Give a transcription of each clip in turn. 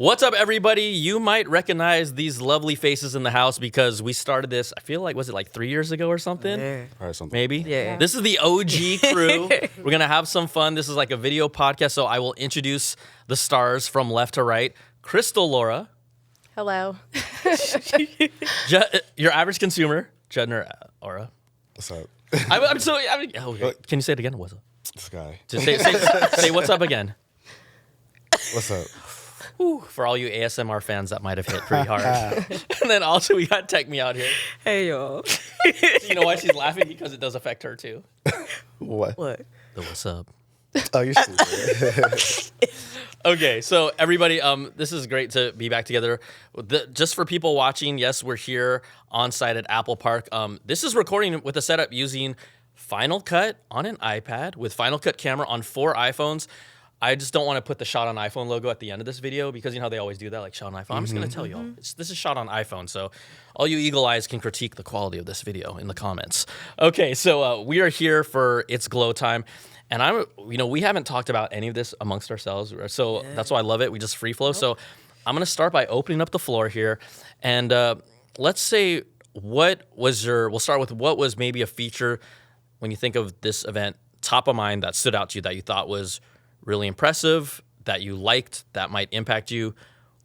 What's up, everybody? You might recognize these lovely faces in the house because we started this, I feel like, was it like 3 years ago or something? Yeah. Or something. Maybe? Yeah. This is the OG crew. We're going to have some fun. This is like a video podcast, so I will introduce the stars from left to right. Krystal Lora. Hello. Your average consumer, Judner Aura. What's up? Okay. Can you say it again? What's up? This guy. Just say what's up again. What's up? Whew, for all you ASMR fans, that might have hit pretty hard. And then also we got Tech Me out here. Hey, y'all. You know why she's laughing? Because it does affect her too. What? What? The what's up? Oh, you're stupid. Okay, so everybody, this is great to be back together. Just for people watching, yes, we're here on site at Apple Park. This is recording with a setup using Final Cut on an iPad with Final Cut camera on 4 iPhones. I just don't want to put the shot on iPhone logo at the end of this video because you know how they always do that, like shot on iPhone. I'm just going to tell you all, this is shot on iPhone, so all you eagle eyes can critique the quality of this video in the comments. Okay, so we are here for It's Glow Time. And we haven't talked about any of this amongst ourselves, so that's why I love it. We just free flow. So I'm gonna start by opening up the floor here, and let's say we'll start with what was maybe a feature when you think of this event top of mind that stood out to you that you thought was really impressive, that you liked, that might impact you.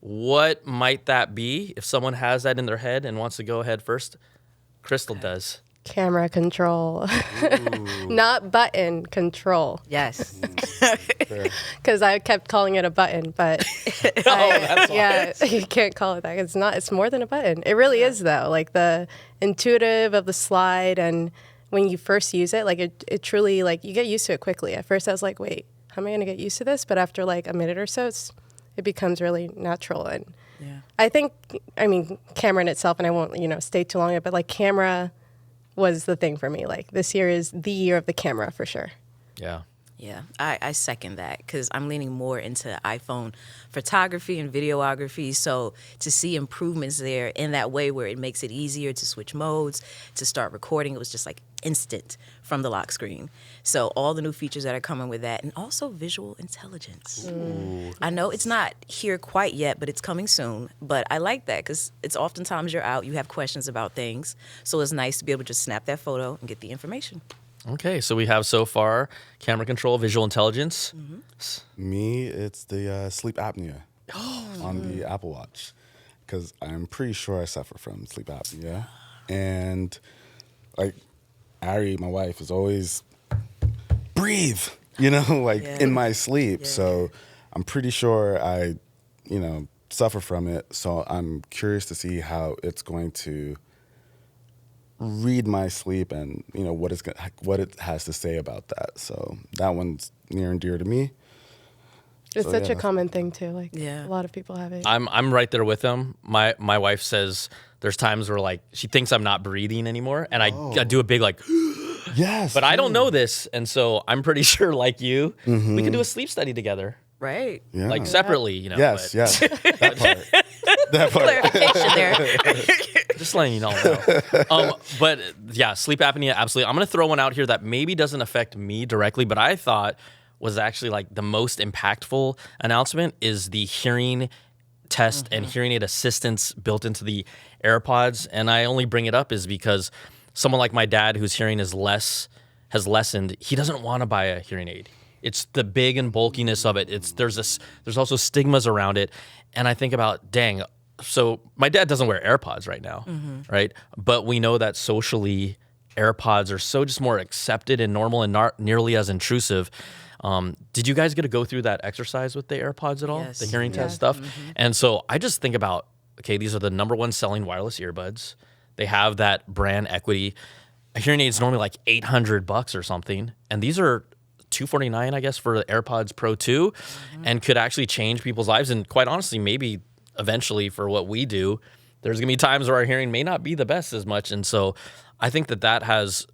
What might that be? If someone has that in their head and wants to go ahead first, Krystal does. Camera control. Not button control. Yes. Because I kept calling it a button, but That's yeah, you can't call it that. It's not. It's more than a button. It really is, though. Like the intuitive of the slide, and when you first use it, like it truly, like you get used to it quickly. At first, I was like, wait, how am I going to get used to this? But after like a minute or so, it becomes really natural. And I think, camera in itself, and I won't, stay too long, but like camera was the thing for me. Like this year is the year of the camera for sure. Yeah. Yeah, I second that because I'm leaning more into iPhone photography and videography. So to see improvements there in that way where it makes it easier to switch modes, to start recording, it was just like instant from the lock screen. So all the new features that are coming with that, and also visual intelligence. I know it's not here quite yet, but it's coming soon. But I like that because it's oftentimes you're out, you have questions about things. So it's nice to be able to just snap that photo and get the information. Okay, so we have so far camera control, visual intelligence. Me, it's the sleep apnea on the Apple Watch because I'm pretty sure I suffer from sleep apnea. And like Ari, my wife, is always breathe, in my sleep. Yeah. So I'm pretty sure I, suffer from it. So I'm curious to see how it's going to read my sleep and what it has to say about that. So that one's near and dear to me. It's such a common thing too. Like a lot of people have it. I'm right there with them. My wife says there's times where like she thinks I'm not breathing anymore, and I do a big like yes, but I don't know this, and so I'm pretty sure like you, we can do a sleep study together. Right. Yeah. Like separately, Yes, but yes. That part. Clarification there. just letting you know. But yeah, sleep apnea, absolutely. I'm gonna throw one out here that maybe doesn't affect me directly, but I thought was actually like the most impactful announcement is the hearing test and hearing aid assistance built into the AirPods. And I only bring it up is because someone like my dad whose hearing has lessened, he doesn't want to buy a hearing aid. It's the big and bulkiness of it. There's also stigmas around it. And I think about, dang, so my dad doesn't wear AirPods right now, right? But we know that socially AirPods are so just more accepted and normal and not nearly as intrusive. Did you guys get to go through that exercise with the AirPods at all? Yes. The hearing test stuff? And so I just think about, okay, these are the #1 selling wireless earbuds. They have that brand equity. A hearing aid is normally like $800 or something. And these are $249, I guess, for the AirPods Pro 2 and could actually change people's lives. And quite honestly, maybe eventually for what we do, there's going to be times where our hearing may not be the best as much. And so I think that has,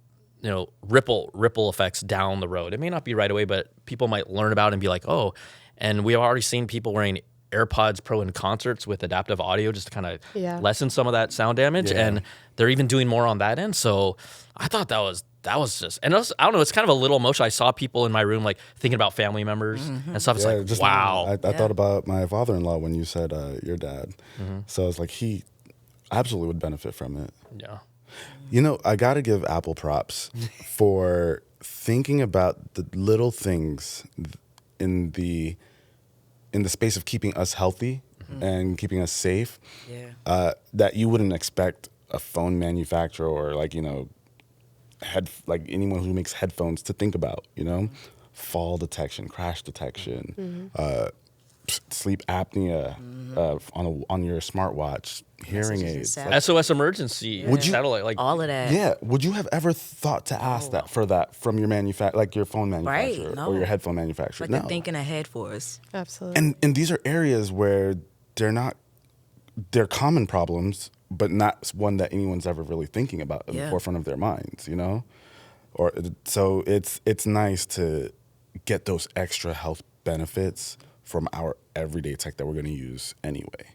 ripple effects down the road. It may not be right away, but people might learn about it and be like, oh, and we have already seen people wearing AirPods Pro in concerts with adaptive audio just to kind of Yeah. lessen some of that sound damage. Yeah. And they're even doing more on that end. So I thought that was just, and also, I don't know, it's kind of a little emotional. I saw people in my room like thinking about family members and stuff. It's like, just wow. I thought about my father-in-law when you said your dad. So it's like he absolutely would benefit from it. Yeah. You know, I got to give Apple props for thinking about the little things in the space of keeping us healthy and keeping us safe that you wouldn't expect a phone manufacturer or like, you know, anyone who makes headphones to think about, you know, fall detection, crash detection, sleep apnea on your smartwatch, hearing aids. SOS emergency. Would you- satellite, like All of that. Yeah, would you have ever thought to ask that from your like your phone manufacturer Right, no. or your headphone manufacturer? Like No. they're thinking ahead for us. Absolutely. And these are areas where they're common problems, but not one that anyone's ever really thinking about in the forefront of their minds, you know? So it's nice to get those extra health benefits from our everyday tech that we're going to use anyway.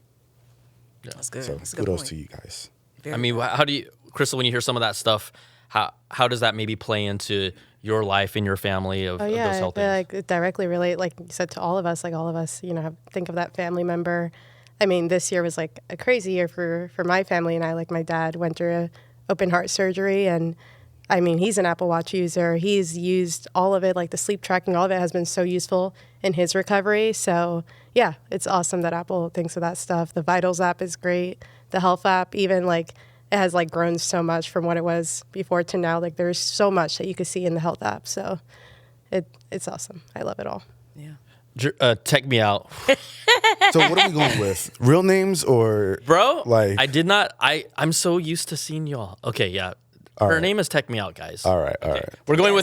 That's good. So That's a good kudos point. to you guys. Very I mean, how do you, Krystal, when you hear some of that stuff, how does that maybe play into your life and your family of those health things? Like it directly relate, like you said, to all of us. Like all of us, you know, think of that family member. I mean, this year was like a crazy year for my family and I. Like my dad went through a open heart surgery, and I mean, he's an Apple Watch user. He's used all of it, like the sleep tracking, all of it has been so useful in his recovery. So yeah, it's awesome that Apple thinks of that stuff. The Vitals app is great. The Health app, even like it has like grown so much from what it was before to now. Like there's so much that you could see in the Health app. So it's awesome. I love it all. Yeah. Tech me out. So what are we going with? Real names or Bro, like I did not, I'm so used to seeing y'all. Okay, yeah. Her right. name is Tech Me Out, guys. All right. We're going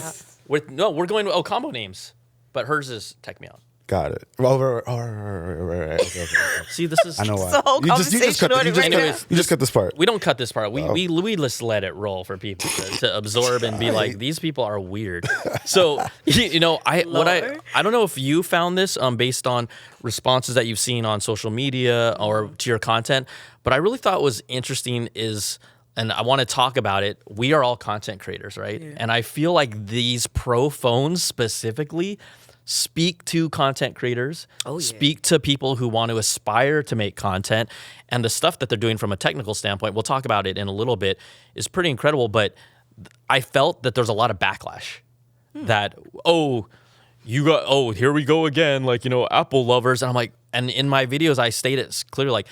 we're going with combo names, but hers is Tech Me Out. Got it. Well, right. Okay. See, this is I know why. the whole You just cut conversation you just cut this part. we don't cut this part. We just let it roll for people to absorb and be like, these people are weird. So you know, I don't know if you found this based on responses that you've seen on social media or to your content, but I really thought was interesting is, and I want to talk about it. We are all content creators, right? Yeah. And I feel like these Pro phones specifically speak to content creators, speak to people who want to aspire to make content, and the stuff that they're doing from a technical standpoint, we'll talk about it in a little bit, is pretty incredible. But I felt that there's a lot of backlash that, here we go again, like, you know, Apple lovers. And I'm like, and in my videos, I state it clearly, like,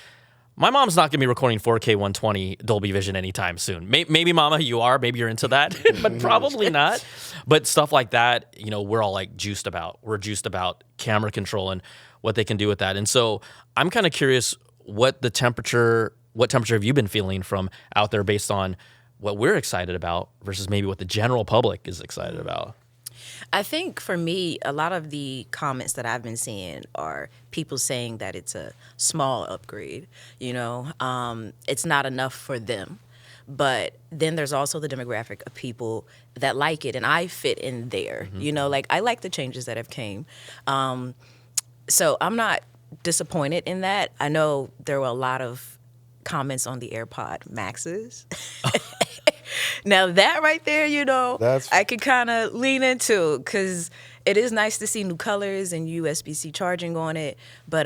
my mom's not going to be recording 4K 120 Dolby Vision anytime soon. Maybe, Mama, you are. Maybe you're into that, but probably not. But stuff like that, you know, we're all like juiced about. We're juiced about camera control and what they can do with that. And so I'm kind of curious what temperature have you been feeling from out there based on what we're excited about versus maybe what the general public is excited about? I think for me, a lot of the comments that I've been seeing are people saying that it's a small upgrade. You know, it's not enough for them. But then there's also the demographic of people that like it, and I fit in there. You know, like I like the changes that have came. So I'm not disappointed in that. I know there were a lot of comments on the AirPod Maxes. Now that right there, you know, I could kind of lean into because it is nice to see new colors and USB-C charging on it. But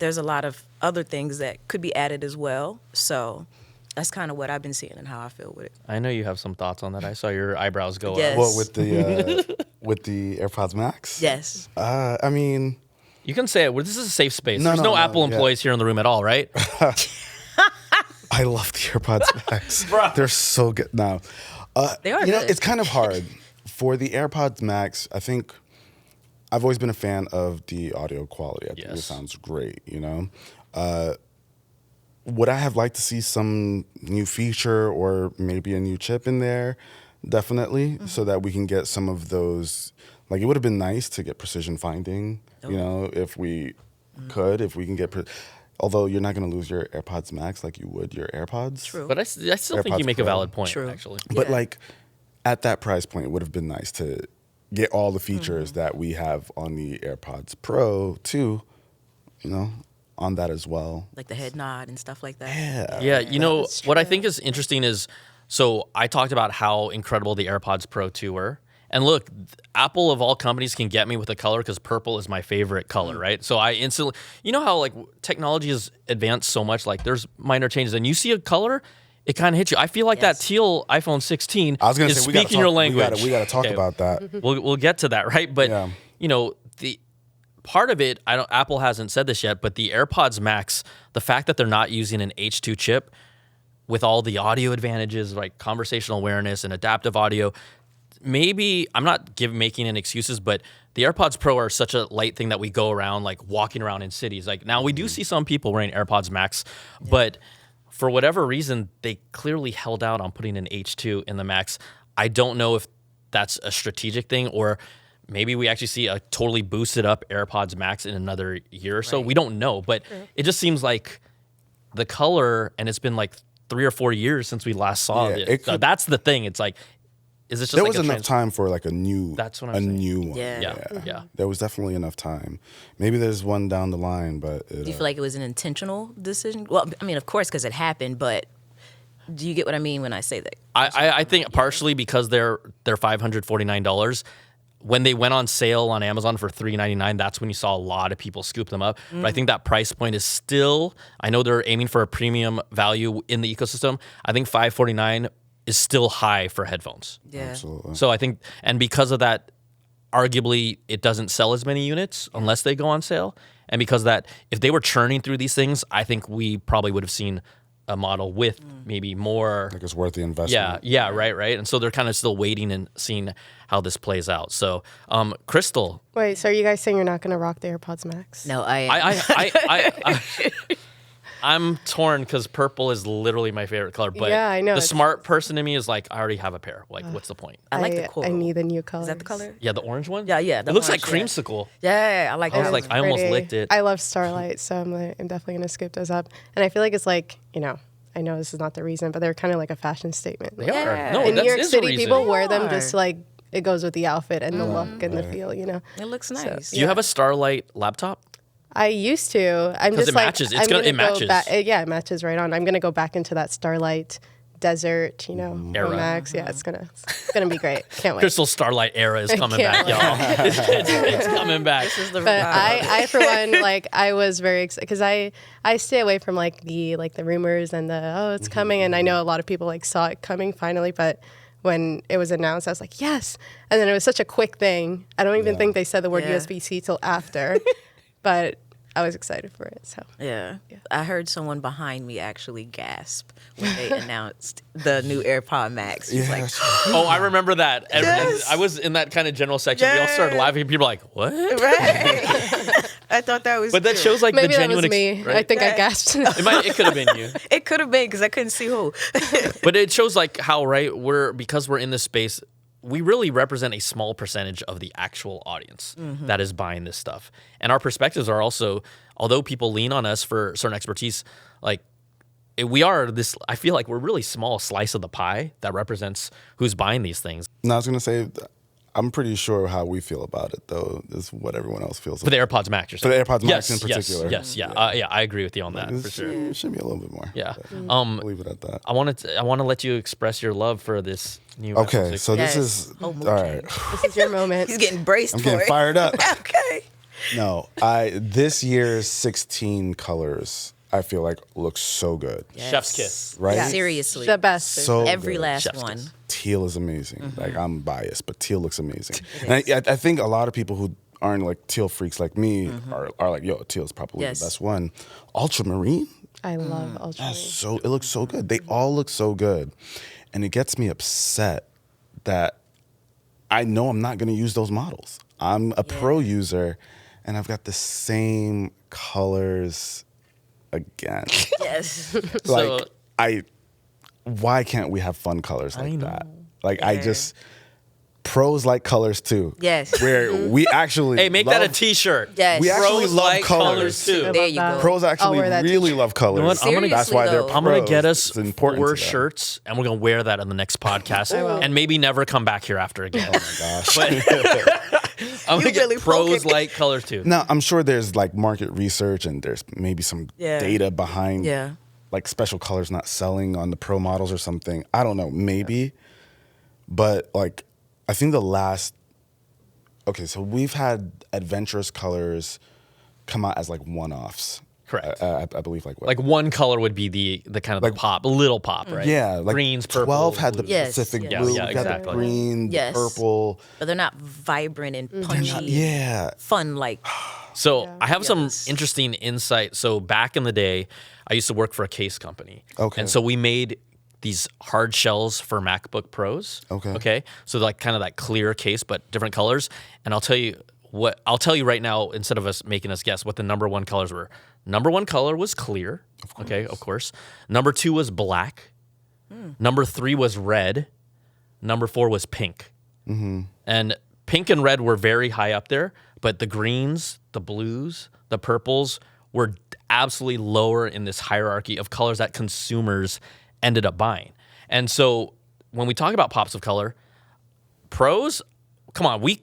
there's a lot of other things that could be added as well. So that's kind of what I've been seeing and how I feel with it. I know you have some thoughts on that. I saw your eyebrows go Yes. up. Well, with the AirPods Max? Yes. I mean, you can say it. This is a safe space. No, There's no Apple employees here in the room at all, right? I love the AirPods Max. They're so good. Now, They are you know, good. it's kind of hard. For the AirPods Max, I think I've always been a fan of the audio quality. I think it sounds great, you know? Would I have liked to see some new feature or maybe a new chip in there? Definitely, so that we can get some of those. Like, it would have been nice to get precision finding, you know, if we can get. Although you're not going to lose your AirPods Max like you would your AirPods. True. But I still think you AirPods make a Pro. valid point, True. actually. But like at that price point, it would have been nice to get all the features that we have on the AirPods Pro too, you know, on that as well. Like the head nod and stuff like that. Yeah. Yeah, you know, That's what I true. think is interesting is, so I talked about how incredible the AirPods Pro 2 were. And look, Apple of all companies can get me with a color because purple is my favorite color, right? So I instantly, you know how like technology has advanced so much, like there's minor changes and you see a color, it kind of hits you. I feel like that Yes. teal iPhone 16 I was gonna is say we gotta speaking your talk, language. we gotta talk Okay, about that. We'll get to that, right? But Yeah. you know, the part of it, Apple hasn't said this yet, but the AirPods Max, the fact that they're not using an H2 chip with all the audio advantages like conversational awareness and adaptive audio, maybe I'm not making any excuses, but the AirPods Pro are such a light thing that we go around like walking around in cities. Like now we do see some people wearing AirPods Max, but for whatever reason, they clearly held out on putting an H2 in the Max. I don't know if that's a strategic thing or maybe we actually see a totally boosted up AirPods Max in another year or so. Right. We don't know, but it just seems like the color, and it's been like 3 or 4 years since we last saw Yeah, it. it So could- that's the thing. It's like, is this just There like was a enough time for like a new, That's what I'm a saying. new one. Yeah. Yeah. There was definitely enough time. Maybe there's one down the line, but Do you feel like it was an intentional decision? Well, I mean, of course, because it happened, but do you get what I mean when I say that? I think partially because they're $549. When they went on sale on Amazon for $399, that's when you saw a lot of people scoop them up. But I think that price point is still, I know they're aiming for a premium value in the ecosystem. I think $549 is still high for headphones. Yeah. absolutely. So I think, and because of that, arguably it doesn't sell as many units unless they go on sale. And because of that, if they were churning through these things, I think we probably would have seen a model with maybe more. Like it's worth the investment. Yeah, right. And so they're kind of still waiting and seeing how this plays out. So, Krystal, Wait, so are you guys saying you're not going to rock the AirPods Max? No, I'm torn because purple is literally my favorite color. But Yeah, I know, the it's- smart person in me is like, I already have a pair. Like, what's the point? I like the coral. I need the new color. Is that the color? Yeah, the orange one. Yeah. It looks like orange, yeah. creamsicle. Yeah, I like I was that. like, I almost licked it. I love Starlight, so I'm definitely going to scoop those up. And I feel like it's like, I know this is not the reason, but they're kind of like a fashion statement. They Yeah. are. No, In that New York is a City, reason. people wear them They just are. like it goes with the outfit and the look and the feel, It looks nice. Do you have a Starlight laptop? I used to. I'm 'Cause just it like matches. It's I'm gonna- gonna it matches. yeah, it matches right on. I'm gonna go back into that Starlight desert, Era. Max. Yeah, it's gonna be great. Can't wait. Crystal Starlight era is coming back, can't y'all. It's coming back. This is the But revival. I for one, like I was very excited because I stay away from like the rumors and the it's coming, and I know a lot of people like saw it coming finally, but when it was announced, I was like yes, and then it was such a quick thing. I don't even think they said the word Yeah. USB-C till after, but I was excited for it. So Yeah. I heard someone behind me actually gasp when they announced the new AirPod Max. He's like, Oh, I remember that. And Yes. I was in that kind of general section. We all started Yeah. laughing. People were like, what? right. I thought that was But that cute. shows like maybe the that genuine was me. right? I think I Yeah. gasped. It could have been you. It could have been because I couldn't see who. But it shows like how because we're in this space, we really represent a small percentage of the actual audience that is buying this stuff. And our perspectives are also, although people lean on us for certain expertise, like we are this, I feel like we're really small slice of the pie that represents who's buying these things. No, I was gonna say, I'm pretty sure how we feel about it, though, is what everyone else feels. For the AirPods Max, you're For the saying? AirPods Max Yes, in particular. Yes, yeah. I agree with you on that, for sure. It should be a little bit more. Yeah. but I'll leave it at that. I want to let you express your love for this new iPhone Okay, 6. so Yes. this is Oh, all mood right. This is your moment. He's getting braced I'm for getting it. fired up. Okay. No, this year's 16 colors, I feel like looks so good. Chef's kiss. Right? Yeah. Seriously. the best. So Every good. last Chef's one. kiss. Teal is amazing. Like I'm biased, but teal looks amazing. And I think a lot of people who aren't like teal freaks like me are like, yo, teal is probably Yes. the best one. Ultramarine, I love Ultra. it looks so good. They all look so good, and it gets me upset that I know I'm not going to use those models. I'm a pro user, and I've got the same colors again. Yes. So- Why can't we have fun colors like know. that? Like I just pros like colors too. Yes. Where we actually Hey, make that a love- T-shirt. Yes. We actually Pros love like colors. too. I There love you that. go. Pros actually wear that really love colors. You know what? I'm gonna- That's why they're Seriously, though. I'm gonna pros. get us It's important 4 to them. shirts, and we're gonna wear that in the next podcast, will. and maybe never come back here after again. Gosh. I'm gonna really get pros poking. like colors too. Now, I'm sure there's like market research and there's maybe some data behind like special colors not selling on the pro models or something. I don't know, maybe. But like, I think so we've had adventurous colors come out as like one-offs. Correct. I believe like what? Like one color would be the kind of the pop, a little pop, right? Yeah, like greens, purple. 12 had the blues. Pacific yes. blue, Yeah, we got exactly. the green, the purple. But they're not vibrant and punchy. Fun like. So I have some Yes. interesting insight. So back in the day, I used to work for a case company. Okay. And so we made these hard shells for MacBook Pros. Okay. Okay. So like kind of that clear case, but different colors. And I'll tell you right now, instead of us making us guess what the number one colors were. Number one color was clear. Okay, of course. Number 2 was black. Number 3 was red. Number 4 was pink. And pink and red were very high up there, but the greens, the blues, the purples were absolutely lower in this hierarchy of colors that consumers ended up buying. And so when we talk about pops of color, pros, come on, we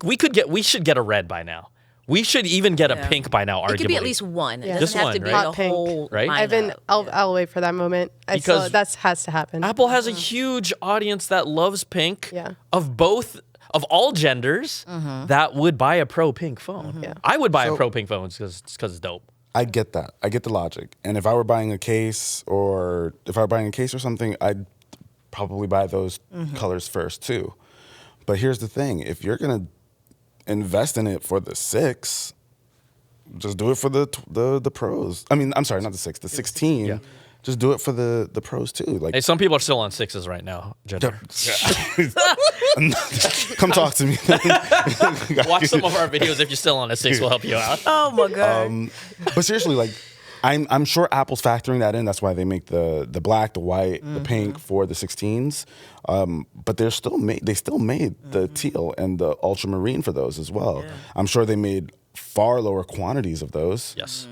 should get a red by now. We should even get a pink by now, arguably. It could be at least one. It Just doesn't have one, to be right? the Hot pink. whole Right? lineup. I'll wait for that moment. Because That has to happen. Apple has a huge audience that loves pink of all genders that would buy a pro pink phone. Yeah. I would buy a pro pink phone because it's dope. I get that. I get the logic. And if I were buying a case or something, I'd probably buy those colors first too. But here's the thing. If you're going to invest in it for the 6, just do it for the pros. I mean, I'm sorry, not the 6, the 16. Yeah. Just do it for the pros too. Like, Hey, some people are still on 6s right now, Judner. come talk to me. Watch some of our videos if you're still on a 6. We'll help you out. Oh my god. But seriously, like, I'm sure Apple's factoring that in. That's why they make the black, the white, the pink for the 16s. But they still made the teal and the ultramarine for those as well. Yeah. I'm sure they made far lower quantities of those. Yes.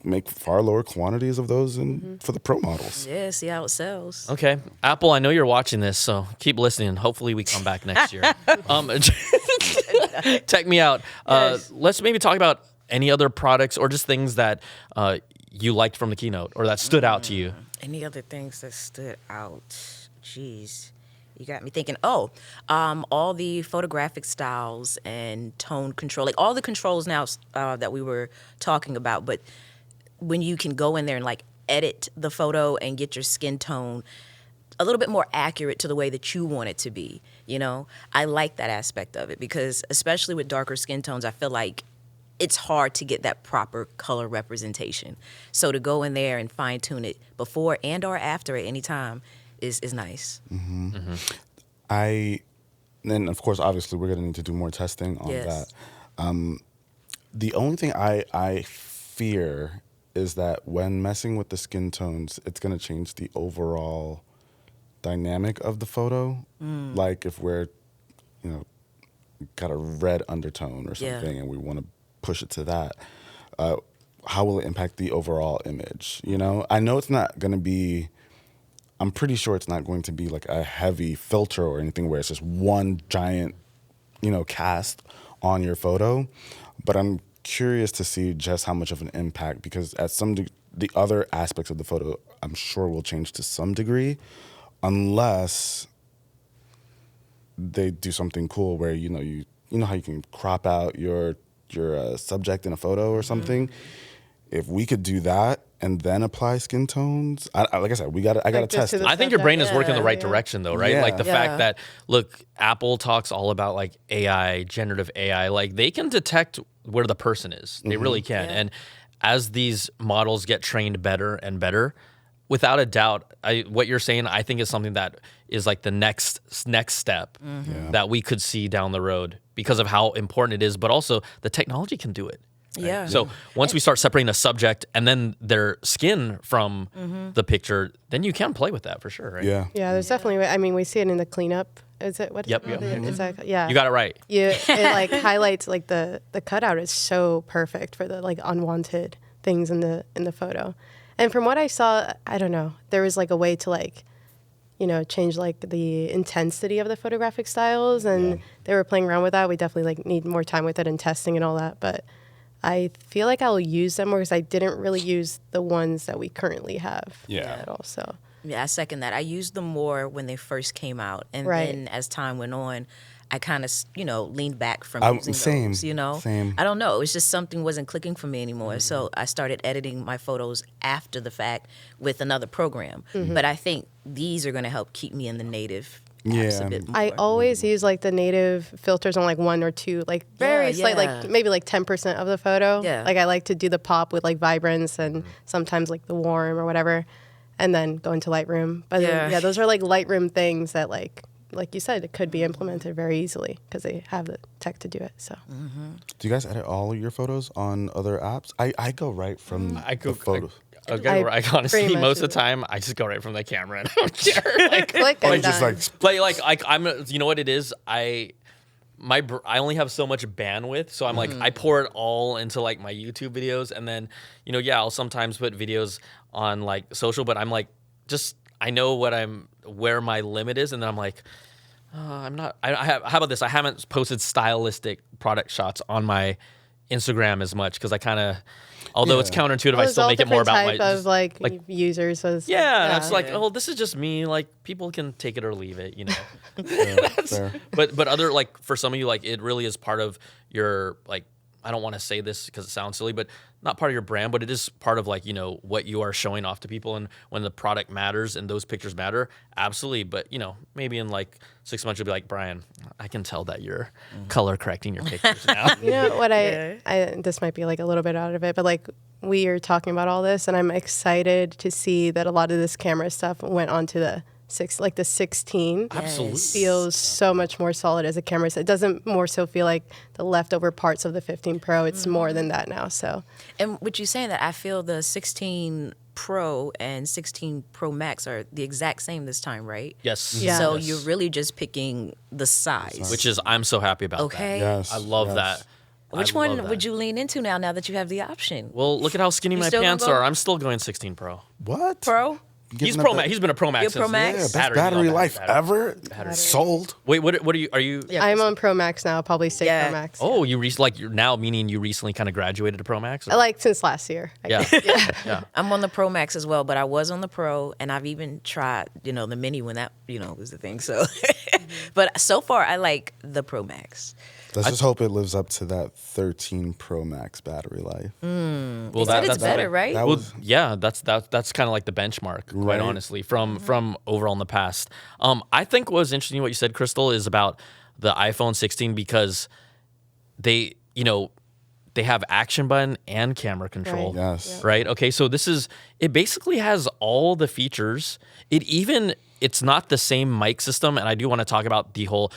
Make far lower quantities of those for the pro models. Yeah, see how it sells. Okay. Apple, I know you're watching this, so keep listening. Hopefully we come back next year. Check me out. Yes. Let's maybe talk about any other products or just things that you liked from the keynote or that stood out to you. Any other things that stood out? Jeez. You got me thinking, all the photographic styles and tone control, like all the controls now that we were talking about, but when you can go in there and like edit the photo and get your skin tone a little bit more accurate to the way that you want it to be, I like that aspect of it because especially with darker skin tones, I feel like it's hard to get that proper color representation. So to go in there and fine tune it before and or after at any time is nice. Then of course, obviously, we're going to need to do more testing on that. The only thing I fear is that when messing with the skin tones, it's going to change the overall dynamic of the photo. Like if we're, got a red undertone or something and we want to push it to that, how will it impact the overall image? I know it's not going to be, I'm pretty sure it's not going to be like a heavy filter or anything where it's just one giant, cast on your photo. But I'm curious to see just how much of an impact, because at the other aspects of the photo, I'm sure will change to some degree, unless they do something cool where, you know how you can crop out your subject in a photo or something. If we could do that and then apply skin tones, like I said, I gotta test it. I think your brain is working the right direction, though, right? Yeah. Like the fact that, look, Apple talks all about like AI, generative AI. Like they can detect where the person is. They really can. Yeah. And as these models get trained better and better, without a doubt, what you're saying, I think is something that is like the next step that we could see down the road because of how important it is, but also the technology can do it. Right? Yeah. So once we start separating a subject and then their skin from the picture, then you can play with that for sure, right? Yeah. Yeah, there's definitely. I mean, we see it in the cleanup. Is it what? Is Yep, it? yep. Is that, yeah. You got it right. It like highlights like the cutout is so perfect for the like unwanted things in the photo. And from what I saw, I don't know, there was like a way to like change like the intensity of the photographic styles, and they were playing around with that. We definitely like need more time with it and testing and all that, but I feel like I'll use them more because I didn't really use the ones that we currently have at all. So yeah, I second that. I used them more when they first came out, and then as time went on, I kind of, leaned back from using those, Same. I don't know. It was just something wasn't clicking for me anymore. So I started editing my photos after the fact with another program. But I think these are going to help keep me in the native apps a bit more. I always use like the native filters on like 1 or 2, like very slight, like maybe like 10% of the photo. Yeah. Like I like to do the pop with like vibrance and sometimes like the warm or whatever, and then go into Lightroom. But then, those are like Lightroom things that like you said, it could be implemented very easily because they have the tech to do it. So, Do you guys edit all of your photos on other apps? I go right from the photos. I honestly, most of the do. time, I just go right from the camera and I don't care. Like, click and just done. like I'm, you know what it is? I only have so much bandwidth, so I'm like, I pour it all into like my YouTube videos, and then, I'll sometimes put videos on like social, but I'm like, I know where my limit is, and then I'm like, how about this? I haven't posted stylistic product shots on my Instagram as much because I kind of, although it's counterintuitive, I still make it more about type of like users. And it's like, this is just me. Like people can take it or leave it, Fair. But other, like, for some of you, like, it really is part of your, like, I don't want to say this because it sounds silly, but not part of your brand, but it is part of, like, what you are showing off to people. And when the product matters and those pictures matter, absolutely. But, maybe in like 6 months, you'll be like, Brian, I can tell that you're color correcting your pictures now. You know what I this might be like a little bit out of it, but like we are talking about all this, and I'm excited to see that a lot of this camera stuff went onto the 16 Absolutely. feels so much more solid as a camera. So it doesn't more so feel like the leftover parts of the 15 Pro. It's more than that now. So, and what you're saying that I feel the 16 Pro and 16 Pro Max are the exact same this time, right? Yes. Yeah. So Yes. you're really just picking the size. Which is, I'm so happy about Okay. that. Yes. I love that. Which I love one that. would you lean into now that you have the option? Well, look at how skinny You my still gonna pants go- are. I'm still going 16 Pro. What? Pro? He's Giving Pro up Max. that- He's been a Pro Max You're since Pro Max? Yeah, best Battery battery life, life battery. ever. Sold. Wait, what are you? I'm on Pro Max now. Probably stay Yeah. Pro Max. Oh, you're now, meaning you recently kind of graduated to Pro Max? I like since last year. I Yeah. guess. Yeah. I'm on the Pro Max as well, but I was on the Pro, and I've even tried, the Mini when that, was the thing. So, but so far, I like the Pro Max. Let's just hope it lives up to that 13 Pro Max battery life. Well, They said it's better, right? That Well, was yeah, that's kind of like the benchmark, quite Right. honestly, from overall in the past. I think what was interesting what you said, Krystal, is about the iPhone 16 because they have action button and camera control. Right. yes. Right? Okay, so it basically has all the features. It's not the same mic system, and I do want to talk about the whole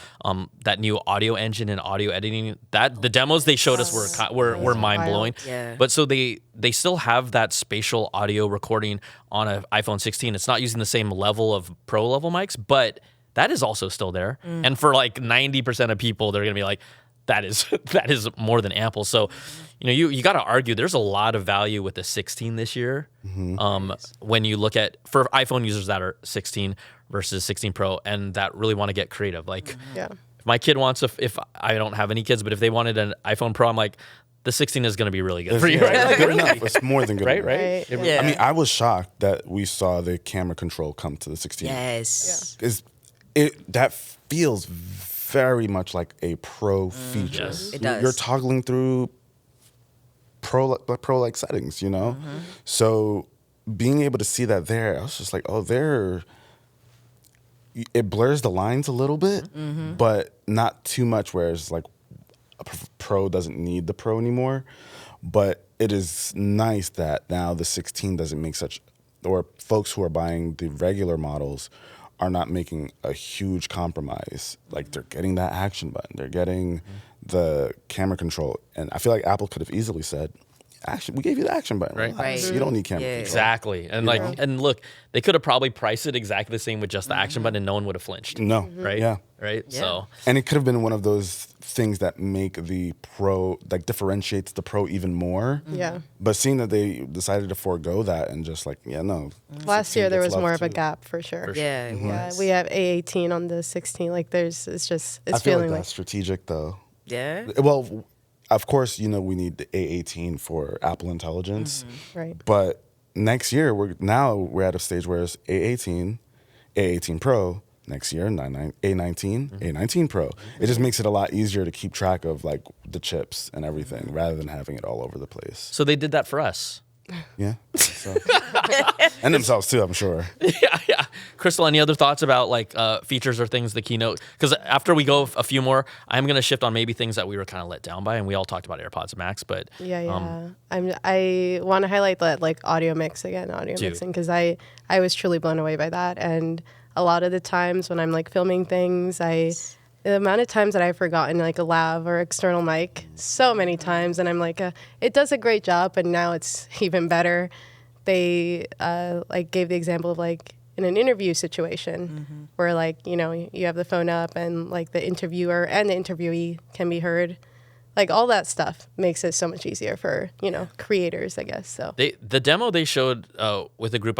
that new audio engine and audio editing. That the demos they showed us were mind blowing. Yeah. But so they still have that spatial audio recording on an iPhone 16. It's not using the same level of pro level mics, but that is also still there. And for like 90% of people, they're gonna be like, that is more than ample. So, you got to argue there's a lot of value with the 16 this year. When you look at for iPhone users that are 16 versus 16 Pro and that really want to get creative, like Yeah. if my kid wants if I don't have any kids, but if they wanted an iPhone Pro, I'm like, the 16 is going to be really good for you, right? It's good enough. It's more than good Right, enough. right. Right. Yeah. I mean, I was shocked that we saw the camera control come to the 16. Yes. That feels very much like a pro feature. Yes. It does. You're toggling through pro-like settings, So being able to see that there, I was just like, it blurs the lines a little bit, but not too much where it's like a pro doesn't need the pro anymore. But it is nice that now the 16 doesn't make or folks who are buying the regular models are not making a huge compromise. Like they're getting that action button, they're getting the camera control. And I feel like Apple could have easily said, action. We gave you the action button. Right. Relax. Right. You don't need camera. Yeah. control. Exactly. And and look, they could have probably priced it exactly the same with just the action button and no one would have flinched. No. Right? Yeah. Right? Yeah. So And it could have been one of those things that make the Pro, like differentiates the Pro even more. Yeah. But seeing that they decided to forego that and just like, no. Last year there 16 was gets more love of a too. gap for sure. For sure. Yeah, it Yeah, was. we have A18 on the 16. Like it's I feel feeling like that's strategic though. Yeah. Well, of course, we need the A18 for Apple Intelligence. right. But next year, we're at a stage where it's A18, A18 Pro. Next year, A19, A19 Pro. It just makes it a lot easier to keep track of like the chips and everything rather than having it all over the place. so they did that for us. Yeah. So. And themselves too, I'm sure. Yeah. Krystal, any other thoughts about like features or things the keynote? Because after we go a few more, I'm going to shift on maybe things that we were kind of let down by, and we all talked about AirPods Max, but Yeah. I want to highlight that like audio mixing, because I was truly blown away by that. And a lot of the times when I'm like filming things, the amount of times that I've forgotten like a lav or external mic so many times, and I'm like, it does a great job, but now it's even better. They like gave the example of like in an interview situation where like, you have the phone up and like the interviewer and the interviewee can be heard. Like all that stuff makes it so much easier for, creators, I guess. So the demo they showed with the group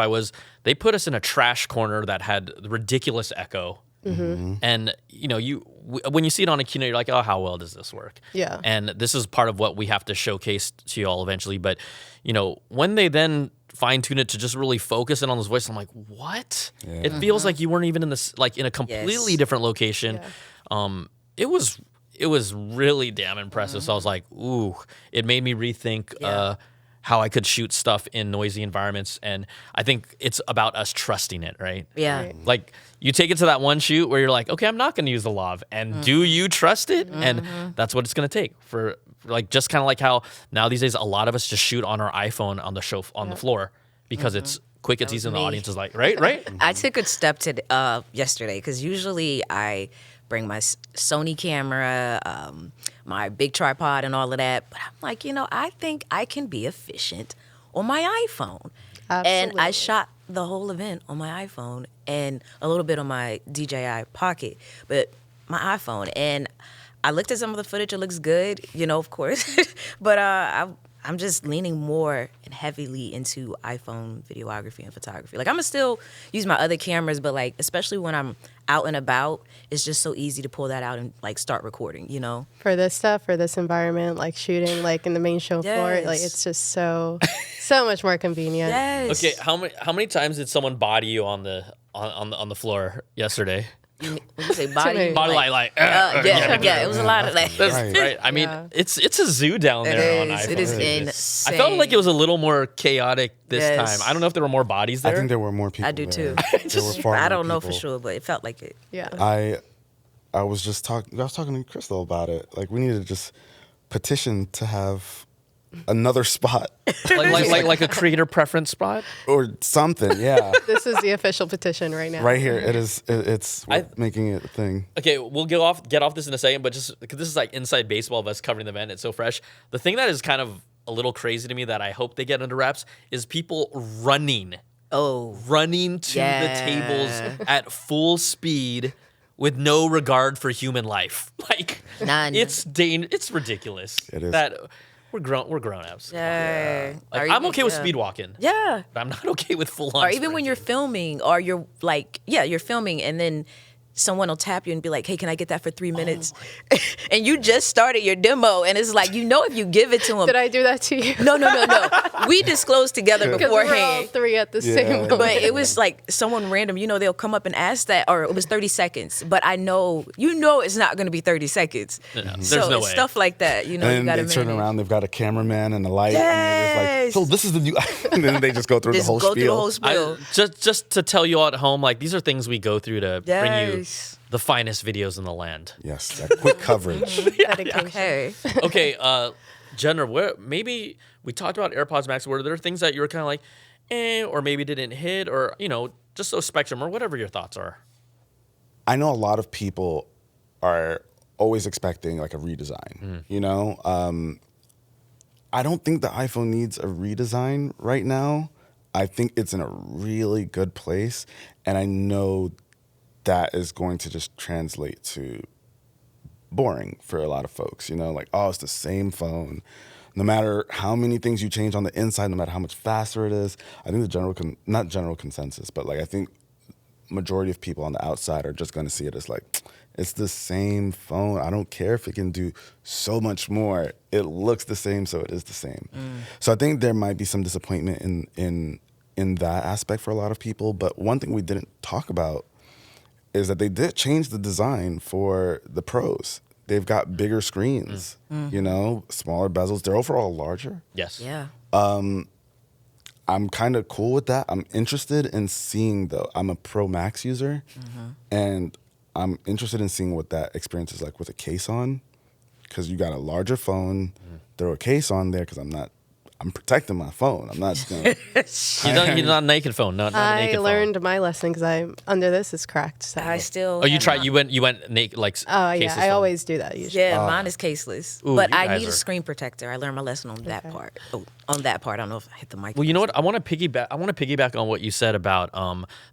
they put us in a trash corner that had ridiculous echo. And when you see it on a keynote, you're like, oh, how well does this work? Yeah. And this is part of what we have to showcase to you all eventually. But when they then fine tune it to just really focus in on this voice, I'm like, what? Yeah. It feels like you weren't even in this in a completely different location. Yeah. It was really damn impressive. So I was like, ooh, it made me rethink how I could shoot stuff in noisy environments. And I think it's about us trusting it, right? Yeah. Right. Like you take it to that one shoot where you're like, okay, I'm not going to use the lav. And do you trust it? And that's what it's going to take for like, just kind of like how now these days, a lot of us just shoot on our iPhone on the floor because it's quick, it's easy, and the me. audience is like, right? I took a step to yesterday because usually I bring my Sony camera, my big tripod, and all of that. But I'm like, I think I can be efficient on my iPhone. And I Absolutely. shot the whole event on my iPhone and a little bit on my DJI Pocket, but my iPhone. And I looked at some of the footage. It looks good, of course. But I'm just leaning more and heavily into iPhone videography and photography. Like I'm gonna still use my other cameras, but like especially when I'm out and about, it's just so easy to pull that out and like start recording. For this stuff, for this environment, like shooting like in the main show floor, like Yes. it's just so much more convenient. Yes. Okay, how many times did someone body you on the floor yesterday? When you say body, many. Body like it was a lot of that. That's Right. right. I mean, Yeah. it's a zoo down there on iPhone. It is It is. insane. I felt like it was a little more chaotic this Yes. time. I don't know if there were more bodies there. I think there were more people. I do there. too. There were far I more don't know for people. sure, but it felt like it. Yeah. I was just talking to Krystal about it. Like we need to just petition to have another spot like a creator preference spot. or something. Yeah, This is the official petition right now. right here. It is. We're making it a thing. Okay, we'll get off this in a second, but just because this is like inside baseball of us covering the event, it's so fresh. The thing that is kind of a little crazy to me that I hope they get under wraps is people running Oh, to the tables at full speed with no regard for human life. Like None. it's ridiculous. It is. That we're grown ups. yeah. Like, I'm okay with speed walking. Yeah. But I'm not okay with full on. Or even when you're filming, or you're like, you're filming, and then someone will tap you and be like, hey, can I get that for 3 minutes? And you just started your demo, and it's like, if you give it to them. Did I do that to you? No. We disclosed together Because we were all beforehand. three at the Yeah. same moment. But it was like someone random, they'll come up and ask that, or it was 30 seconds. But I know, it's not going to be 30y seconds. No, there's So no it's way. stuff like that, you And got then to they turn around. They've got a cameraman and a light. And they're Yes. just like, so this is the new. And then they just go through Just the whole go spiel. through the whole spiel. Just to tell you all at home, like these are things we go through to bring you Yes. the finest videos in the land. Yes, that quick coverage. Dedication. Okay. Okay, Judner, maybe we talked about AirPods Max. Were there things that you were kind of like, or maybe didn't hit, or just so spectrum, or whatever your thoughts are? I know a lot of people are always expecting like a redesign. I don't think the iPhone needs a redesign right now. I think it's in a really good place, and I know that is going to just translate to boring for a lot of folks. You know, like, oh, it's the same phone. No matter how many things you change on the inside, no matter how much faster it is, I think the not general consensus, but like I think majority of people on the outside are just going to see it as like, it's the same phone. I don't care if it can do so much more. It looks the same, so it is the same. So I think there might be some disappointment in that aspect for a lot of people. But one thing we didn't talk about is that they did change the design for the Pros. They've got bigger screens, you know, smaller bezels. They're overall larger. Yes. Yeah. I'm kind of cool with that. I'm interested in seeing, though. I'm a Pro Max user, and I'm interested in seeing what that experience is like with a case on, because you got a larger phone, throw a case on there, because I'm protecting my phone. I'm not just going to... You're not a naked phone. Not a naked I phone. learned my lesson because I'm under this is cracked. So. I still. Oh, you have tried. mine. You went naked, like. Oh yeah, caseless I phone. always do that usually. Yeah, mine is caseless, Ooh, but you I guys need are- a screen protector. I learned my lesson on that part. Oh, on that part, I don't know if I hit the mic. Well, you know what? I want to piggyback on what you said about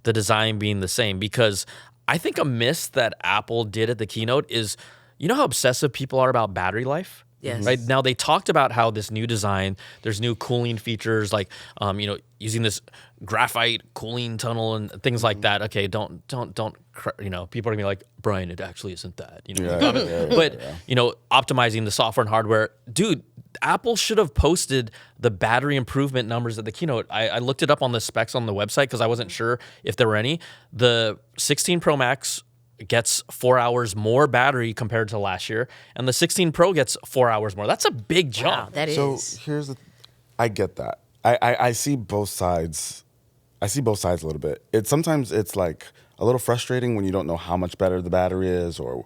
the design being the same, because I think a miss that Apple did at the keynote is, you know how obsessive people are about battery life? Yes. Right now, they talked about how this new design, there's new cooling features, like using this graphite cooling tunnel and things like that. Okay, don't people are gonna be like, Brian, it actually isn't that. But optimizing the software and hardware, dude. Apple should have posted the battery improvement numbers at the keynote. I looked it up on the specs on the website because I wasn't sure if there were any. The 16 Pro Max gets 4 hours more battery compared to last year, and the 16 Pro gets 4 hours more. That's a big jump. Wow, that So is. here's I get that. I see both sides. I see both sides a little bit. Sometimes it's like a little frustrating when you don't know how much better the battery is or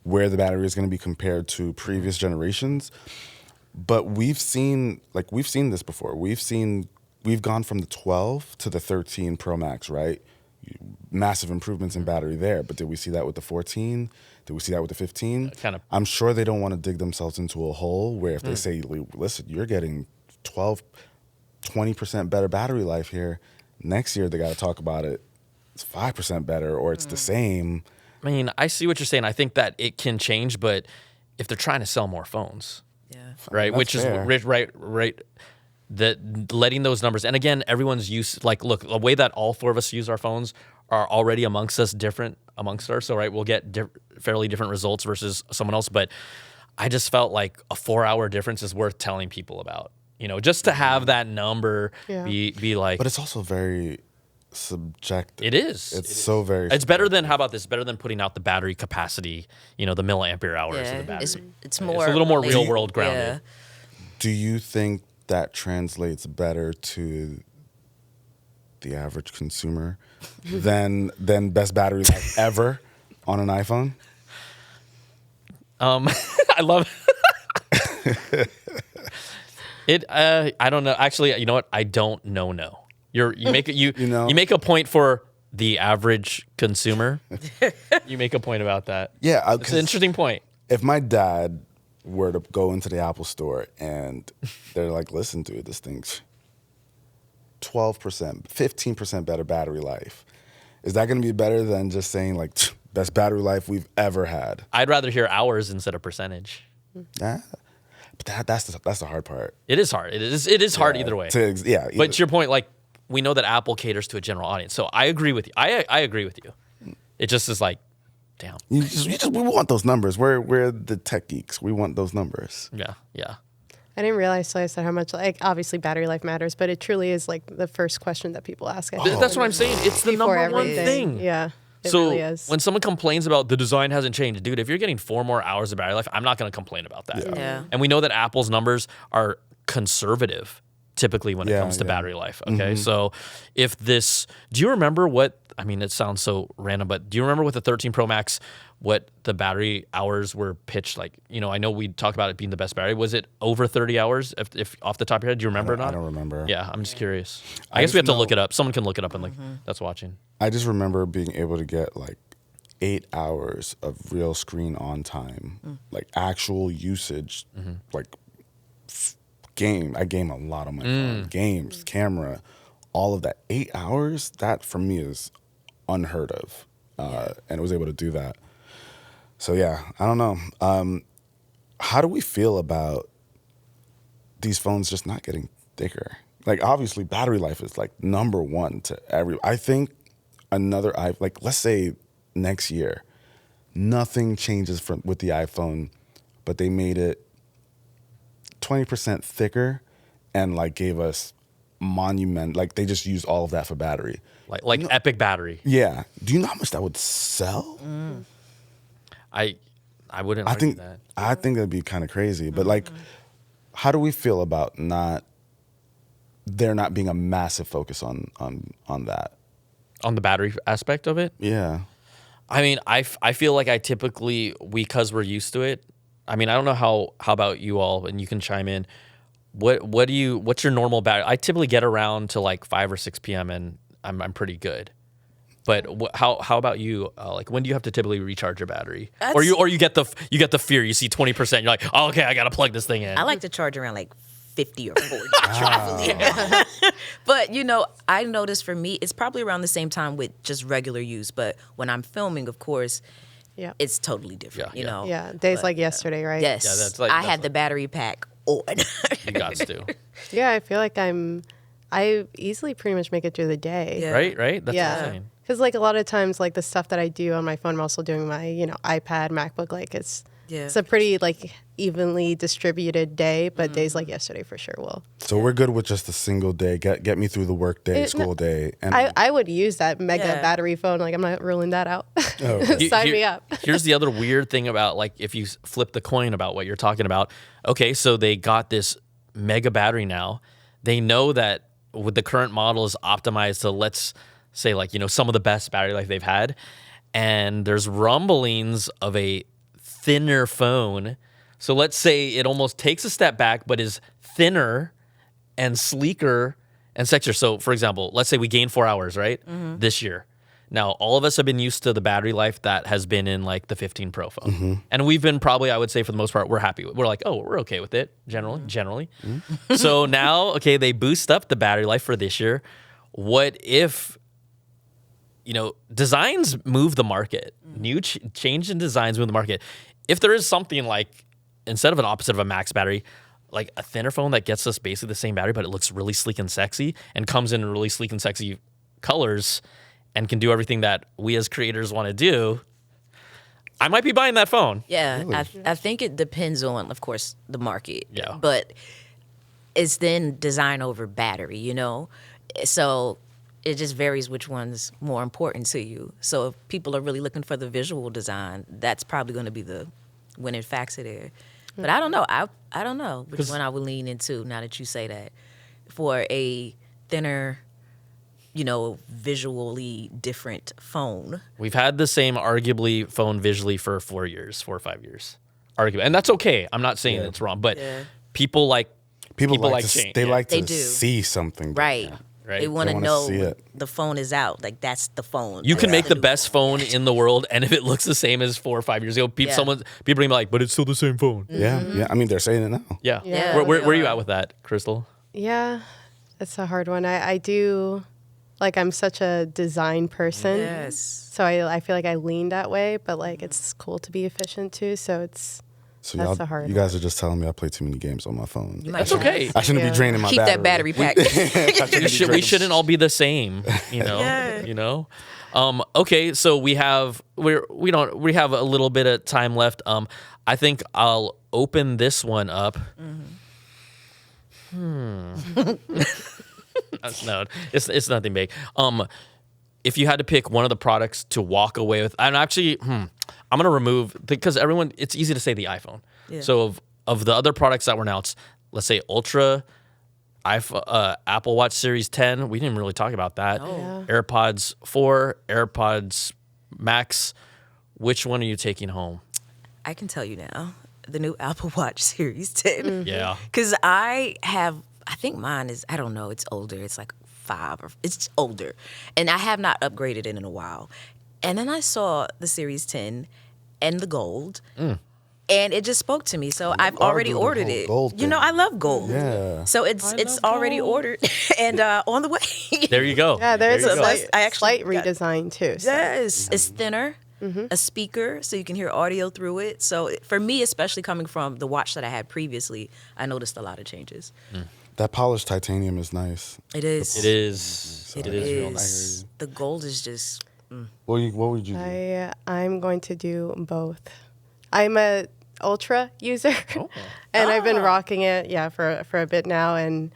where the battery is going to be compared to previous generations. But we've seen this before. We've gone from the 12 to the 13 Pro Max, right? Massive improvements in battery there. But did we see that with the 14? Did we see that with the 15? Kind of. I'm sure they don't want to dig themselves into a hole where if they say, listen, you're getting 12, 20% better battery life here, next year they got to talk about it. It's 5% better or it's the same. I mean, I see what you're saying. I think that it can change, but if they're trying to sell more phones, Yeah. right? That's Which fair. is right. That letting those numbers, and again, everyone's used. Like, look, the way that all four of us use our phones are already different amongst us. So, right, we'll get fairly different results versus someone else. But I just felt like a 4 hour difference is worth telling people about. Just to have that number be like. But it's also very subjective. It is. It's so very. It's better than, how about this? Better than putting out the battery capacity. The milliampere hours of the Yeah, battery. it's more. It's a little more related- real world grounded. Do you think that translates better to the average consumer than best battery life ever on an iPhone? I love it. I don't know. Actually, you know what? I don't know. No, you make you make a point for the average consumer. You make a point about that. Yeah, It's an interesting point. If my dad were to go into the Apple store and they're like, listen, dude, this thing's 12%, 15% better battery life. Is that going to be better than just saying like best battery life we've ever had? I'd rather hear hours instead of percentage. Yeah, but that's the hard part. It is hard. It is hard either way. But to your point, like, we know that Apple caters to a general audience, so I agree with you. I agree with you. It just is like, damn. we want those numbers. We're the tech geeks. We want those numbers. Yeah. I didn't realize till I said how much, like, obviously battery life matters, but it truly is like the first question that people ask. I think, That's what I'm saying. It's the before number one everything. thing. Yeah, it So really is. when someone complains about the design hasn't changed, dude, if you're getting 4 more hours of battery life, I'm not going to complain about that. Yeah. And we know that Apple's numbers are conservative typically when it comes to battery life. Okay. So if do you remember it sounds so random, but do you remember with the 13 Pro Max, what the battery hours were pitched like? I know we talked about it being the best battery. Was it over 30 hours if off the top of your head? Do you remember or not? I don't remember. Yeah, I'm just curious. I guess we have to look it up. Someone can look it up and that's watching. I just remember being able to get like 8 hours of real screen on time, like actual usage, like I game a lot on my phone. Games, camera, all of that. 8 hours, that for me is unheard of. And I was able to do that. So yeah, I don't know. How do we feel about these phones just not getting thicker? Like, obviously, battery life is like number one to I think like, let's say next year, nothing changes with the iPhone, but they made it 20% thicker and like gave us like they just used all of that for battery. Like epic battery. Yeah. Do you know how much that would sell? I wouldn't argue that. I think that'd be kind of crazy. But like, how do we feel about there not being a massive focus on that? On the battery aspect of it? Yeah. I mean, I feel like because we're used to it. I mean, I don't know how about you all, and you can chime in. What's your normal battery? I typically get around to like 5 or 6 p.m. and I'm pretty good. But how about you? Like, when do you have to typically recharge your battery? Or you get the fear. You see 20%. You're like, oh, okay, I gotta plug this thing in. I like to charge around like 50 or 40. But I noticed for me, it's probably around the same time with just regular use. But when I'm filming, of course, it's totally different. Yeah, days like yesterday, right? Yes, I had the battery pack on. You got to. Yeah, I feel like I easily pretty much make it through the day. Yeah. Right. That's insane. Because like a lot of times, like the stuff that I do on my phone, I'm also doing my iPad, MacBook. Like it's a pretty like evenly distributed day, but days like yesterday for sure will. So we're good with just a single day. Get me through the work day, school day. And I would use that mega battery phone. Like I'm not ruling that out. Sign me up. Here's the other weird thing about, like, if you flip the coin about what you're talking about. Okay, so they got this mega battery now. They know that with the current model is optimized to, let's say, like, some of the best battery life they've had. And there's rumblings of a thinner phone. So let's say it almost takes a step back, but is thinner and sleeker and sexier. So, for example, let's say we gain 4 hours, right? This year. Now, all of us have been used to the battery life that has been in like the 15 Pro phone. And we've been probably, I would say for the most part, we're happy. We're like, oh, we're okay with it, generally. So now, okay, they boost up the battery life for this year. What if, designs move the market? New change in designs move the market. If there is something like, instead of an opposite of a max battery, like a thinner phone that gets us basically the same battery, but it looks really sleek and sexy and comes in really sleek and sexy colors and can do everything that we as creators want to do, I might be buying that phone. Yeah, really? I think it depends on, of course, the market. Yeah. But it's then design over battery, So it just varies which one's more important to you. So if people are really looking for the visual design, that's probably going to be the winning factor there. But I don't know. I don't know which one I would lean into now that you say that. For a thinner, visually different phone. We've had the same arguably phone visually for 4 or 5 years. Arguably. And that's okay. I'm not saying it's wrong, but people like change. They like to see something. Right. Right. They want to know the phone is out. Like, that's the phone. You can make the best phone in the world, and if it looks the same as 4 or 5 years ago, people are be like, but it's still the same phone. Yeah. I mean, they're saying it now. Yeah. Where are you at with that, Krystal? Yeah, it's a hard one. I do, like, I'm such a design person. Yes. So I feel like I lean that way, but, like, it's cool to be efficient, too. So it's... So that's the hard you guys are just telling me I play too many games on my phone. That's okay. I shouldn't be draining my battery. Keep that battery pack. We shouldn't all be the same, Okay, so we have a little bit of time left. I think I'll open this one up. No, it's nothing big. If you had to pick one of the products to walk away with, and actually, I'm gonna remove, because it's easy to say the iPhone. Yeah. So of the other products that were announced, let's say Ultra, Apple Watch Series 10. We didn't really talk about that. Oh. Yeah. AirPods 4, AirPods Max. Which one are you taking home? I can tell you now, the new Apple Watch Series 10. Yeah. Because I think mine is, I don't know, it's older. It's like 5 or it's older. And I have not upgraded it in a while. And then I saw the Series 10 and the gold. and it just spoke to me. So I've are already doing the ordered whole it. gold You know, thing. I love gold. Yeah. So it's love already gold. ordered and on the way. There you go. Yeah, there's There a you go. slight, I actually slight got- redesign too. So. Yes, it's thinner, a speaker, so you can hear audio through it. So for me, especially coming from the watch that I had previously, I noticed a lot of changes. That polished titanium is nice. It is. It is. It It is real is. nice. The gold is just. What would you do? I'm going to do both. I'm a Ultra user, Oh. and I've been rocking it, for a bit now, and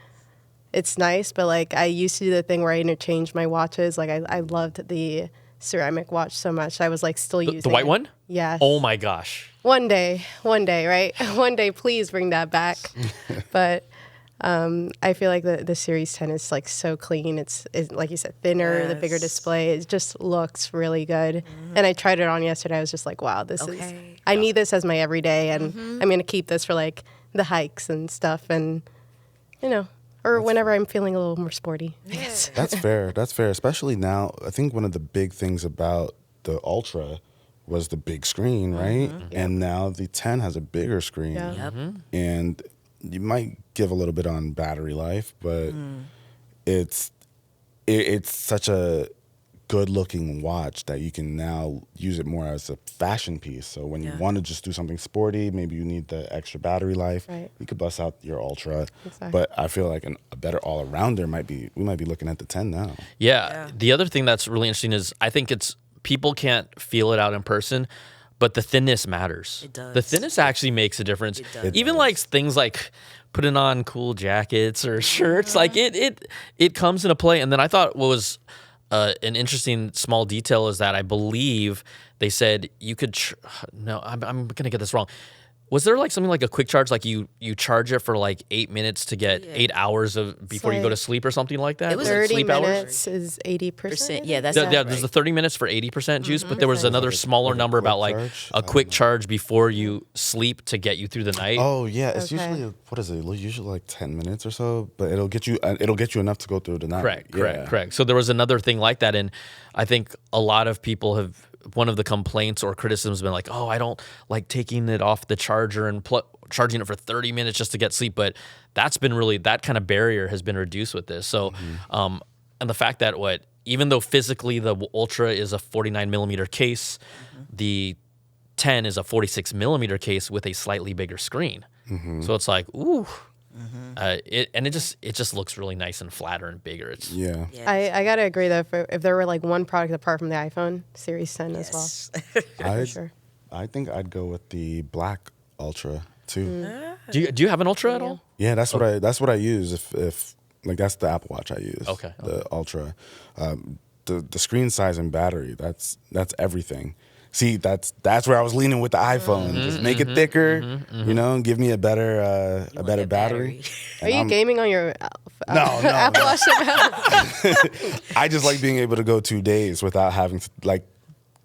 it's nice. But like, I used to do the thing where I interchanged my watches. Like, I loved the ceramic watch so much. I was like still using The white it. one? Yes. Oh my gosh. One day, right? One day, please bring that back. But I feel like the Series 10 is like so clean. It's like you said, thinner, the bigger Yes. display. It just looks really good. And I tried it on yesterday. I was just like, wow, this is. Okay. I need this as my everyday, and I'm gonna keep this for like the hikes and stuff, and or whenever I'm feeling a little more sporty. I guess. That's fair. That's fair. Especially now, I think one of the big things about the Ultra was the big screen, right? And now the 10 has a bigger screen. Yeah. Yep. And you might give a little bit on battery life, but it's such a good looking watch that you can now use it more as a fashion piece. So when you Yeah. want to just do something sporty, maybe you need the extra battery life, Right. you could bust out your Ultra. Exactly. But I feel like a better all arounder we might be looking at the 10 now. Yeah. The other thing that's really interesting is I think it's people can't feel it out in person, but the thinness matters. It does. The thinness actually makes a difference. It does. Even like things like putting on cool jackets or shirts, like it comes into play. And then I thought what was an interesting small detail is that I believe they said you could. No, I'm gonna get this wrong. Was there like something like a quick charge, like you charge it for like 8 minutes to get 8 hours of before you go to sleep or something like that? It was 30 sleep hours. minutes is 80%. Yeah, that's Yeah, right. there's the 30 minutes for 80% juice, but there was another smaller like a number about quick like charge? a quick charge before you sleep to get you through the night. Oh yeah, it's Okay. usually what is it? Usually like 10 minutes or so, but it'll get you enough to go through the night. Correct. So there was another thing like that, and I think a lot of people have. One of the complaints or criticisms has been like, oh, I don't like taking it off the charger and charging it for 30 minutes just to get sleep. But that's been really, that kind of barrier has been reduced with this. So, and the fact that even though physically the Ultra is a 49 millimeter case, the 10 is a 46 millimeter case with a slightly bigger screen. So it's like, ooh. It just looks really nice and flatter and bigger. It's Yeah. I gotta agree though. If there were like one product apart from the iPhone Series 10 as well, I, sure. I think I'd go with the black Ultra too. do you have an Ultra at all? Yeah, that's what I use. If like that's the Apple Watch I use. Okay. The Ultra, the screen size and battery. That's everything. See, that's where I was leaning with the iPhone. Just make it thicker, give me a better battery. Are you gaming on your No, Apple Watch? I just like being able to go 2 days without having to like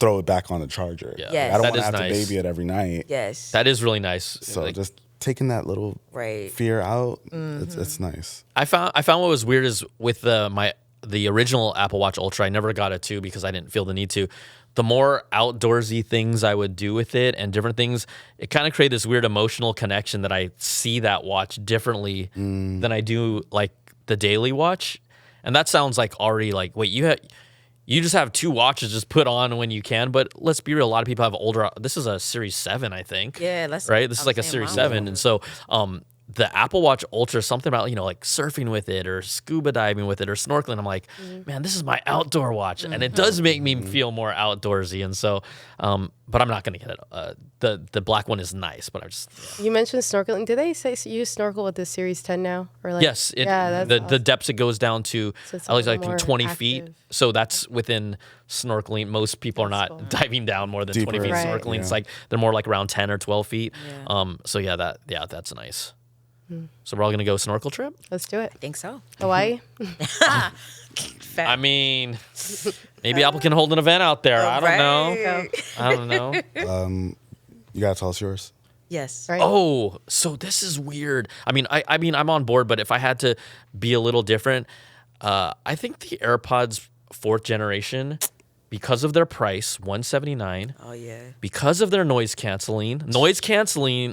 throw it back on the charger. Yeah. Yes. I don't That want to is have nice. to baby it every night. Yes. That is really nice. So Like, just taking that little Right. fear out, it's nice. I found what was weird is with the original Apple Watch Ultra, I never got a 2 because I didn't feel the need to. The more outdoorsy things I would do with it and different things, it kind of created this weird emotional connection that I see that watch differently than I do like the daily watch. And that sounds like already like, wait, you just have 2 watches just put on when you can. But let's be real, a lot of people have older. This is a Series 7, I think. Yeah, that's right. This is I'm like a saying Series mine 7, and so the Apple Watch Ultra, something about like surfing with it or scuba diving with it or snorkeling. I'm like, man, this is my outdoor watch, and it does make me feel more outdoorsy. And so, but I'm not gonna get it. The black one is nice, but I just You mentioned snorkeling. Did they say you use snorkel with the Series 10 now? Or like, yes, that's the awesome. depths it goes down to So it's at least a I little think more 20 feet. active. So that's within snorkeling. Most people are That's not cool. diving down more than Deeper. 20 feet Right. snorkeling. Yeah. It's like they're more like around 10 or 12 feet. Yeah. So that's nice. So we're all gonna go snorkel trip. Let's do it. I think so. Hawaii? Fat. I mean, maybe Apple can hold an event out there. I don't know. Right. I don't know. You gotta tell us yours. Yes. Right. Oh, so this is weird. I mean, I'm on board, but if I had to be a little different, I think the AirPods 4th generation because of their price, $179. Oh yeah. Because of their noise canceling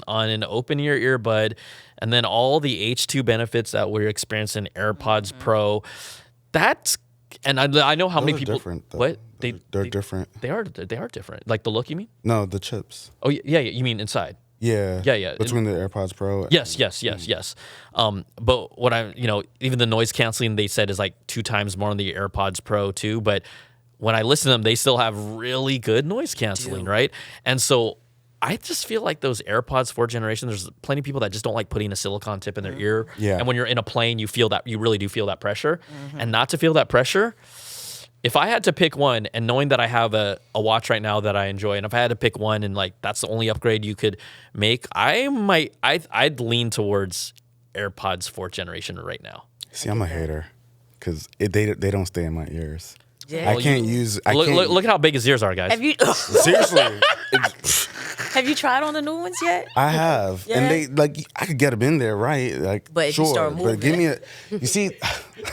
on an open ear earbud, and then all the H2 benefits that we're experiencing AirPods Pro. That's, and I know how Those many are people. different, though. What They're different. They are different. Like the look, you mean? No, the chips. Oh yeah. You mean inside? Yeah. Yeah. Between the AirPods Pro. Yes. But what even the noise canceling they said is like 2 times more on the AirPods Pro too. But when I listen to them, they still have really good noise canceling, right? And so I just feel like those AirPods 4th generation, there's plenty of people that just don't like putting a silicone tip in their ear. Yeah. And when you're in a plane, you really do feel that pressure. And not to feel that pressure, if I had to pick one, and knowing that I have a watch right now that I enjoy, and if I had to pick one and like that's the only upgrade you could make, I'd lean towards AirPods 4th generation right now. See, I'm a hater because they don't stay in my ears. Yeah. I can't use. Look at how big his ears are, guys. Have you Seriously. have you tried on the new ones yet? I have, Yeah. and they like I could get them in there, right? Like, But if you sure, start but give moving. me you see,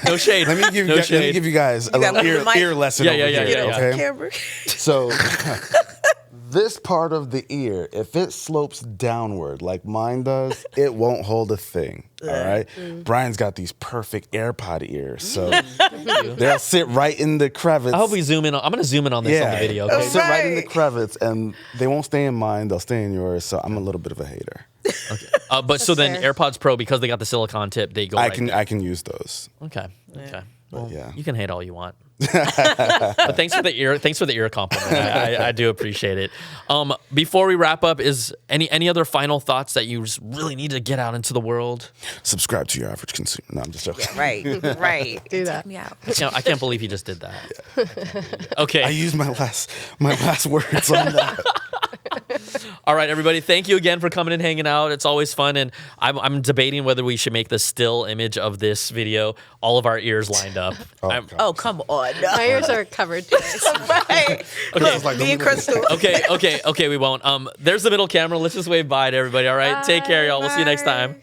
No shade. let me give No let me shade. give you guys a gotta little move the mic. ear lesson Yeah, over yeah, here, yeah. okay? Camera. So this part of the ear, if it slopes downward like mine does, it won't hold a thing. All right. Brian's got these perfect AirPod ears, so they'll sit right in the crevice. I hope we zoom in. I'm going to zoom in on this on the video. They'll Okay? sit right in the Right. crevice, and they won't stay in mine. They'll stay in yours. So I'm a little bit of a hater. But so then fair. AirPods Pro, because they got the silicone tip, they go I right can there. I can use those. Okay. Well, yeah. you can hate all you want. But thanks for the ear compliment. I do appreciate it. Before we wrap up, is any other final thoughts that you just really need to get out into the world? Subscribe to Your Average Consumer. No, I'm just joking. Right. Do that. Take me out. I can't believe he just did that. Okay. I used my last words on that. All right, everybody. Thank you again for coming and hanging out. It's always fun, and I'm debating whether we should make the still image of this video all of our ears lined up. I'm- God. Oh, come on. My ears are covered. Today. Right. Okay. like, Me and Krystal. Okay, we won't. There's the middle camera. Let's just wave bye to everybody. All right, take care, y'all. We'll see you next time.